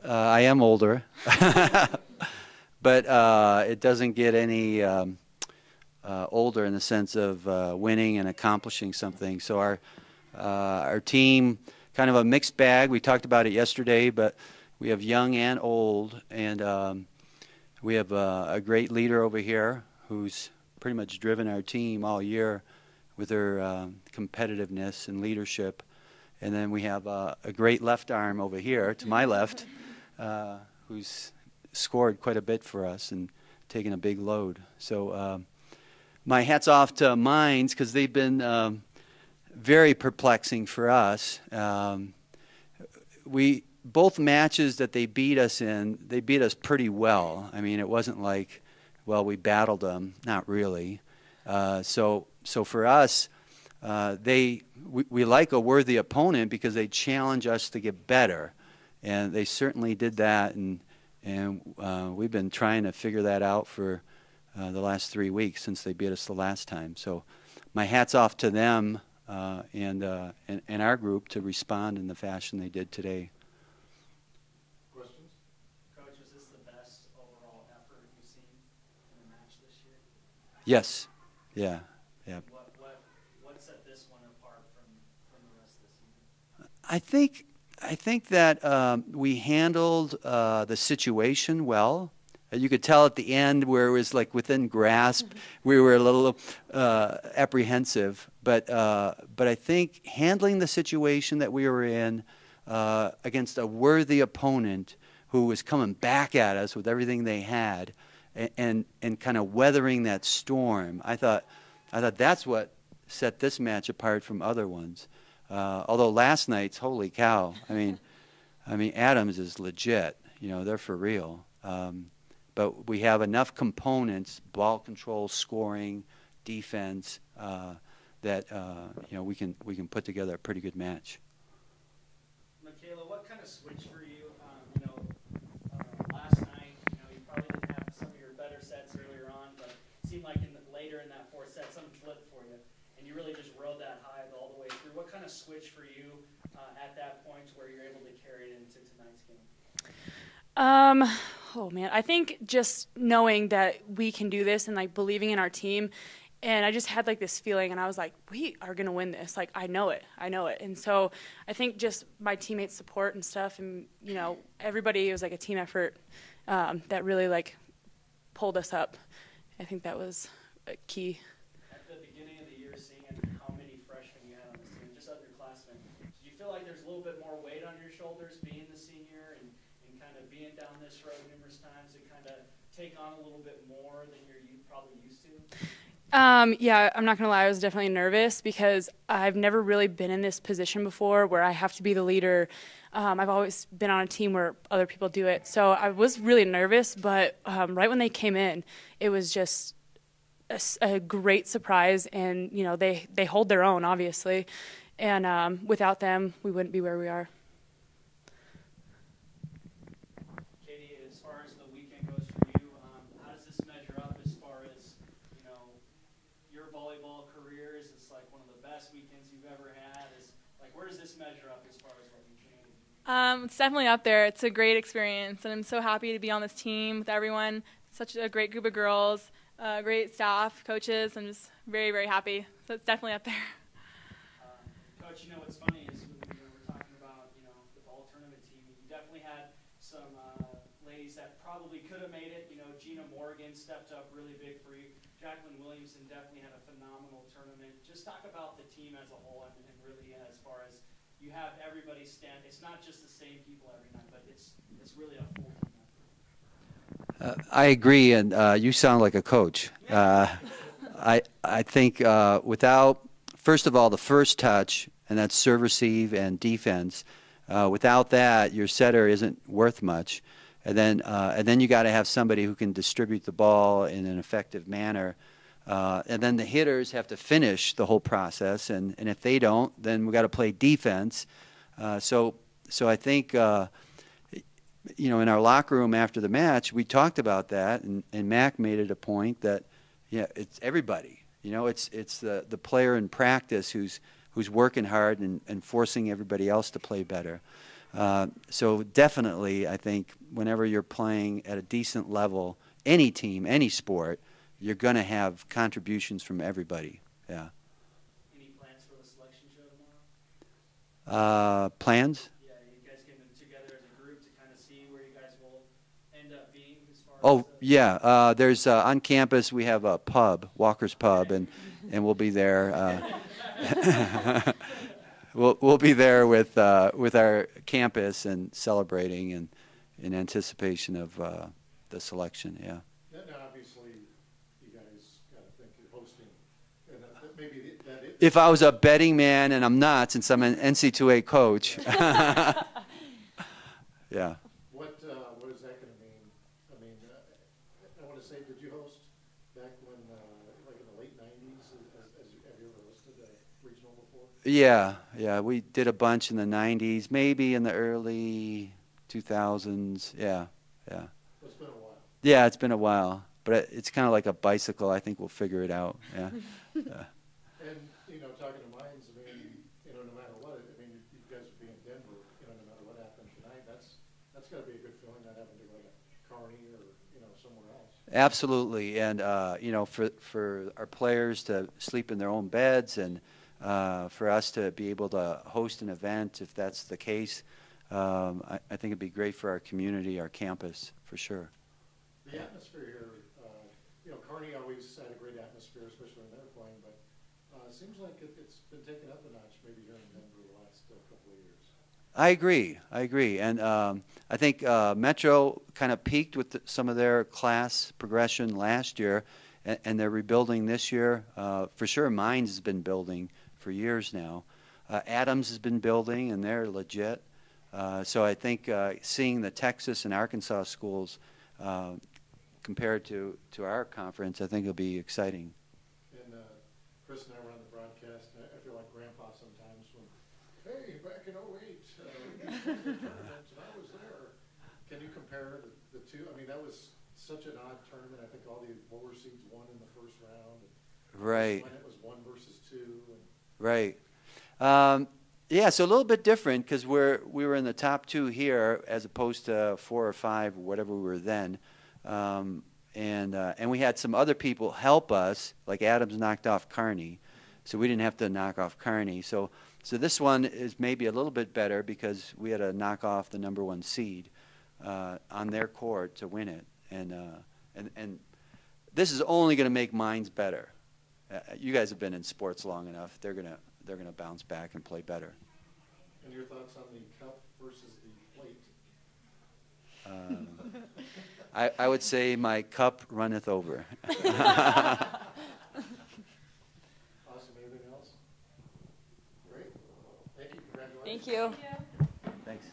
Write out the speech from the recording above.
I am older, but it doesn't get any older in the sense of winning and accomplishing something. So our team, kind of a mixed bag. We talked about it yesterday, but we have young and old, and we have a great leader over here who's pretty much driven our team all year with her competitiveness and leadership. And then we have a great left arm over here to my left who's scored quite a bit for us and taken a big load. So my hat's off to Mines because they've been very perplexing for us. Both matches that they beat us in, they beat us pretty well. I mean, it wasn't like, well, we battled them. Not really. So for us, we like a worthy opponent because they challenge us to get better, and they certainly did that. And we've been trying to figure that out for the last 3 weeks since they beat us the last time. So my hat's off to them and our group to respond in the fashion they did today. Questions? Coach, was this the best overall effort you've seen in a match this year? Yes. Yeah. Yeah. What set this one apart from the rest of the season? I think that we handled the situation well. You could tell at the end where it was like within grasp, we were a little apprehensive. But I think handling the situation that we were in against a worthy opponent who was coming back at us with everything they had, and kind of weathering that storm, I thought that's what set this match apart from other ones. Although last night's, holy cow! I mean, Adams is legit. You know, they're for real. But we have enough components: ball control, scoring, defense, that you know, we can put together a pretty good match. Makayla, what kind of switch for you? You know, last night, you know, you probably didn't have some of your better sets earlier on, but it seemed like later in that fourth set, something flipped for you, and you really just rode that high all the way through. What kind of switch for you at that point where you're able to carry it into tonight's game? Oh man, I think just knowing that we can do this and like believing in our team, and I just had like this feeling, and I was like, we are gonna win this. Like I know it, and so I think just my teammates' support and stuff, and you know, everybody, it was like a team effort that really like pulled us up. I think that was key. At the beginning of the year, seeing how many freshmen you had on this team, just underclassmen, do you feel like there's a little bit more weight on your shoulders being the senior and kind of being down this road numerous times to kind of take on a little bit more than you're probably used to? Yeah, I'm not gonna lie, I was definitely nervous because I've never really been in this position before where I have to be the leader. I've always been on a team where other people do it. So I was really nervous, but right when they came in, it was just a great surprise, and you know, they hold their own, obviously, and without them, we wouldn't be where we are. As far as the weekend goes for you, how does this measure up as far as, you know, your volleyball career? Is this like one of the best weekends you've ever had? Where does this measure up as far as what you've changed? It's definitely up there. It's a great experience, and I'm so happy to be on this team with everyone. Such a great group of girls, great staff, coaches. I'm just very, very happy. So it's definitely up there. Coach, you know what's funny is when we were talking about, you know, the ball tournament team, you definitely had some ladies that probably could have made it. You know, Gina Morgan stepped up really big for you. Jacqueline Williamson definitely had a phenomenal tournament. Just talk about the team as a whole, and really as far as you have everybody stand. It's not just the same people every night, but it's really a full team effort. I agree, and you sound like a coach. I think without, first of all, the first touch, and that's serve, receive, and defense. Without that, your setter isn't worth much. And then you got to have somebody who can distribute the ball in an effective manner. And then the hitters have to finish the whole process, and if they don't, then we got to play defense. So I think you know, in our locker room after the match, we talked about that, and Mac made it a point that, yeah, it's everybody. You know, it's the player in practice who's working hard and forcing everybody else to play better. So definitely, I think whenever you're playing at a decent level, any team, any sport, you're going to have contributions from everybody. Yeah. Any plans for the selection show tomorrow? Plans? Yeah, you guys getting together as a group to kind of see where you guys will end up being as far Oh, as yeah. There's on campus we have a pub, Walker's Pub, and we'll be there. We'll be there with our campus and celebrating and in anticipation of the selection. Yeah. Now, obviously, you guys got to think you're hosting, and that maybe that is. If I was a betting man, and I'm not, since I'm an NC2A coach. Yeah. What is that going to mean? I mean, I want to say, did you host back when, like in the late '90s? Have you ever hosted a regional before? Yeah. We did a bunch in the '90s, maybe in the early 2000s. Yeah. It's been a while. Yeah, it's been a while, but it's kind of like a bicycle. I think we'll figure it out. Yeah. And talking to Mines, I mean, no matter what, I mean, you guys would be in Denver. No matter what happens tonight, that's got to be a good feeling, not having to go to Kearney or somewhere else. Absolutely, and for our players to sleep in their own beds, and for us to be able to host an event, if that's the case, I think it'd be great for our community, our campus, for sure. The atmosphere here, Kearney always had a great atmosphere, especially when they were playing, but it seems like it's been taken up a notch maybe here in Denver the last couple of years. I agree, and I think Metro kind of peaked with some of their class progression last year, and they're rebuilding this year. For sure, Mines has been building for years now. Adams has been building, and they're legit. So I think seeing the Texas and Arkansas schools compared to our conference, I think it'll be exciting. And Chris and I were on the broadcast, and I feel like Grandpa sometimes when, hey, back in '08, tournament, and I was there. Can you compare the two? I mean, that was such an odd tournament. I think all the lower seeds won in the first round. And Right. When it was 1 versus 2. And Right. Yeah, so a little bit different because we were in the top 2 here as opposed to 4 or 5, whatever we were then. And we had some other people help us, like Adams knocked off Kearney, so we didn't have to knock off Kearney. So this one is maybe a little bit better because we had to knock off the number 1 seed on their court to win it. And this is only going to make Mines better. You guys have been in sports long enough; they're gonna bounce back and play better. And your thoughts on the cup versus the plate? I would say my cup runneth over. Awesome. Anything else? Great. Thank you. Congratulations. Thank you. Thanks.